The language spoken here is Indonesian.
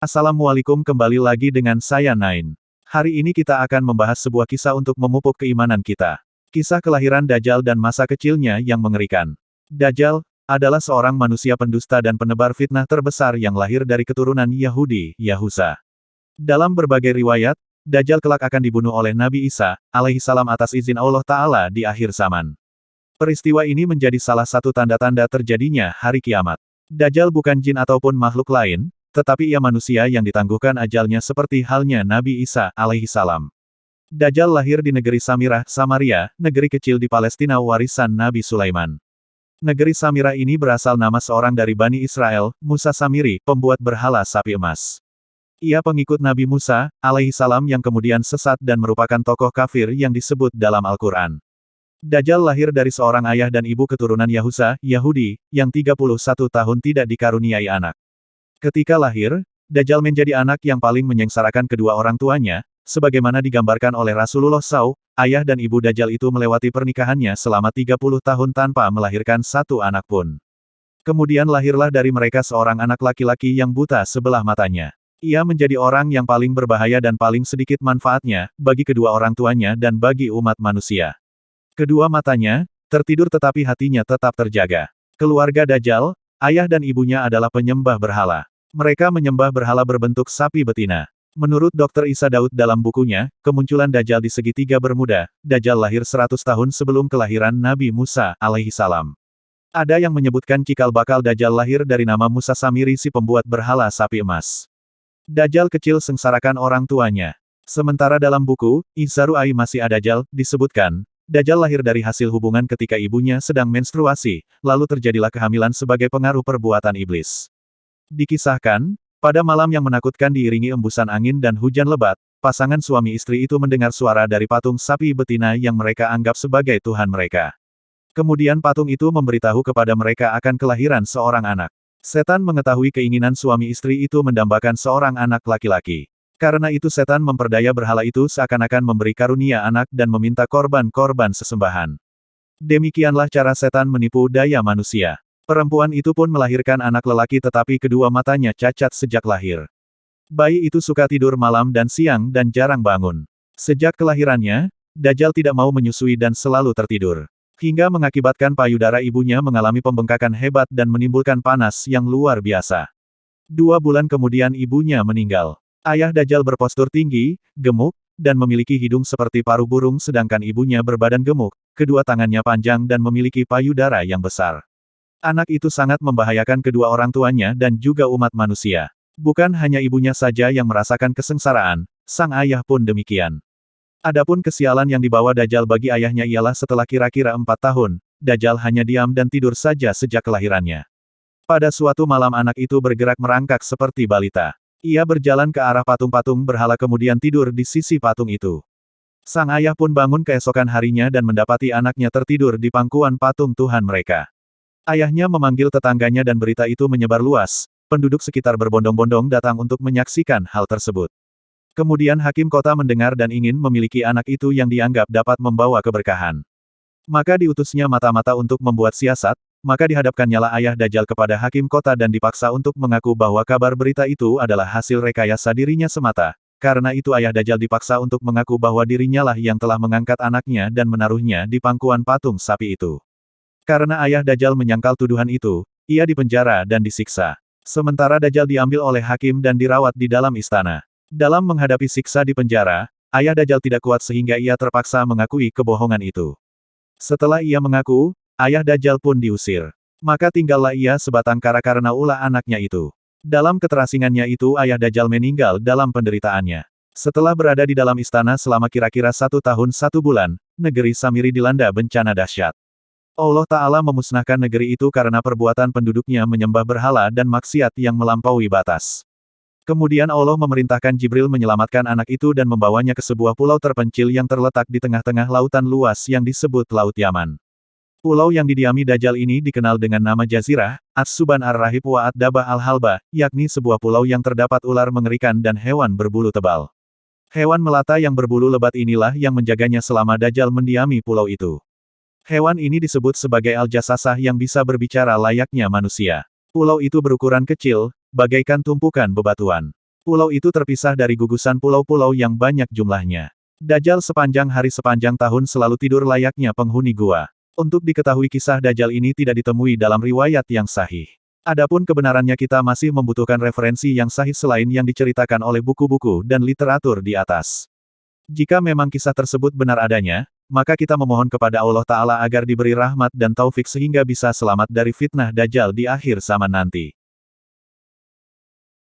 Assalamualaikum, kembali lagi dengan saya Nain. Hari ini kita akan membahas sebuah kisah untuk memupuk keimanan kita. Kisah kelahiran Dajjal dan masa kecilnya yang mengerikan. Dajjal adalah seorang manusia pendusta dan penebar fitnah terbesar yang lahir dari keturunan Yahudi, Yahusa. Dalam berbagai riwayat, Dajjal kelak akan dibunuh oleh Nabi Isa, alaihissalam atas izin Allah Ta'ala di akhir zaman. Peristiwa ini menjadi salah satu tanda-tanda terjadinya hari kiamat. Dajjal bukan jin ataupun makhluk lain, tetapi ia manusia yang ditangguhkan ajalnya seperti halnya Nabi Isa, alaihissalam. Dajjal lahir di negeri Samirah, Samaria, negeri kecil di Palestina warisan Nabi Sulaiman. Negeri Samirah ini berasal nama seorang dari Bani Israel, Musa Samiri, pembuat berhala sapi emas. Ia pengikut Nabi Musa, alaihissalam yang kemudian sesat dan merupakan tokoh kafir yang disebut dalam Al-Quran. Dajjal lahir dari seorang ayah dan ibu keturunan Yahusa, Yahudi, yang 31 tahun tidak dikaruniai anak. Ketika lahir, Dajjal menjadi anak yang paling menyengsarakan kedua orang tuanya, sebagaimana digambarkan oleh Rasulullah SAW, ayah dan ibu Dajjal itu melewati pernikahannya selama 30 tahun tanpa melahirkan satu anak pun. Kemudian lahirlah dari mereka seorang anak laki-laki yang buta sebelah matanya. Ia menjadi orang yang paling berbahaya dan paling sedikit manfaatnya, bagi kedua orang tuanya dan bagi umat manusia. Kedua matanya tertidur tetapi hatinya tetap terjaga. Keluarga Dajjal, ayah dan ibunya adalah penyembah berhala. Mereka menyembah berhala berbentuk sapi betina. Menurut Dr. Isa Daud dalam bukunya, Kemunculan Dajjal di Segitiga Bermuda, Dajjal lahir 100 tahun sebelum kelahiran Nabi Musa, alaihissalam. Ada yang menyebutkan cikal bakal Dajjal lahir dari nama Musa Samiri si pembuat berhala sapi emas. Dajjal kecil sengsarakan orang tuanya. Sementara dalam buku, Ihzaru Ai Masih Ad-Dajjal, disebutkan, Dajjal lahir dari hasil hubungan ketika ibunya sedang menstruasi, lalu terjadilah kehamilan sebagai pengaruh perbuatan iblis. Dikisahkan, pada malam yang menakutkan diiringi embusan angin dan hujan lebat, pasangan suami istri itu mendengar suara dari patung sapi betina yang mereka anggap sebagai Tuhan mereka. Kemudian patung itu memberitahu kepada mereka akan kelahiran seorang anak. Setan mengetahui keinginan suami istri itu mendambakan seorang anak laki-laki. Karena itu setan memperdaya berhala itu seakan-akan memberi karunia anak dan meminta korban-korban sesembahan. Demikianlah cara setan menipu daya manusia. Perempuan itu pun melahirkan anak lelaki tetapi kedua matanya cacat sejak lahir. Bayi itu suka tidur malam dan siang dan jarang bangun. Sejak kelahirannya, Dajjal tidak mau menyusui dan selalu tertidur. Hingga mengakibatkan payudara ibunya mengalami pembengkakan hebat dan menimbulkan panas yang luar biasa. 2 bulan kemudian ibunya meninggal. Ayah Dajjal berpostur tinggi, gemuk, dan memiliki hidung seperti paruh burung sedangkan ibunya berbadan gemuk, kedua tangannya panjang dan memiliki payudara yang besar. Anak itu sangat membahayakan kedua orang tuanya dan juga umat manusia. Bukan hanya ibunya saja yang merasakan kesengsaraan, sang ayah pun demikian. Adapun kesialan yang dibawa Dajjal bagi ayahnya ialah setelah kira-kira 4 tahun, Dajjal hanya diam dan tidur saja sejak kelahirannya. Pada suatu malam anak itu bergerak merangkak seperti balita. Ia berjalan ke arah patung-patung berhala kemudian tidur di sisi patung itu. Sang ayah pun bangun keesokan harinya dan mendapati anaknya tertidur di pangkuan patung Tuhan mereka. Ayahnya memanggil tetangganya dan berita itu menyebar luas, penduduk sekitar berbondong-bondong datang untuk menyaksikan hal tersebut. Kemudian hakim kota mendengar dan ingin memiliki anak itu yang dianggap dapat membawa keberkahan. Maka diutusnya mata-mata untuk membuat siasat, maka dihadapkannya lah ayah Dajjal kepada hakim kota dan dipaksa untuk mengaku bahwa kabar berita itu adalah hasil rekayasa dirinya semata. Karena itu ayah Dajjal dipaksa untuk mengaku bahwa dirinya lah yang telah mengangkat anaknya dan menaruhnya di pangkuan patung sapi itu. Karena ayah Dajjal menyangkal tuduhan itu, ia dipenjara dan disiksa. Sementara Dajjal diambil oleh hakim dan dirawat di dalam istana. Dalam menghadapi siksa di penjara, ayah Dajjal tidak kuat sehingga ia terpaksa mengakui kebohongan itu. Setelah ia mengaku, ayah Dajjal pun diusir. Maka tinggallah ia sebatang kara karena ulah anaknya itu. Dalam keterasingannya itu ayah Dajjal meninggal dalam penderitaannya. Setelah berada di dalam istana selama kira-kira 1 tahun 1 bulan, negeri Samiri dilanda bencana dahsyat. Allah Ta'ala memusnahkan negeri itu karena perbuatan penduduknya menyembah berhala dan maksiat yang melampaui batas. Kemudian Allah memerintahkan Jibril menyelamatkan anak itu dan membawanya ke sebuah pulau terpencil yang terletak di tengah-tengah lautan luas yang disebut Laut Yaman. Pulau yang didiami Dajjal ini dikenal dengan nama Jazirah, As-Suban Ar-Rahib wa Ad-Dabah Al-Halba, yakni sebuah pulau yang terdapat ular mengerikan dan hewan berbulu tebal. Hewan melata yang berbulu lebat inilah yang menjaganya selama Dajjal mendiami pulau itu. Hewan ini disebut sebagai Al-Jasasah yang bisa berbicara layaknya manusia. Pulau itu berukuran kecil, bagaikan tumpukan bebatuan. Pulau itu terpisah dari gugusan pulau-pulau yang banyak jumlahnya. Dajjal sepanjang hari sepanjang tahun selalu tidur layaknya penghuni gua. Untuk diketahui kisah Dajjal ini tidak ditemui dalam riwayat yang sahih. Adapun kebenarannya kita masih membutuhkan referensi yang sahih selain yang diceritakan oleh buku-buku dan literatur di atas. Jika memang kisah tersebut benar adanya, maka kita memohon kepada Allah Ta'ala agar diberi rahmat dan taufik sehingga bisa selamat dari fitnah Dajjal di akhir zaman nanti.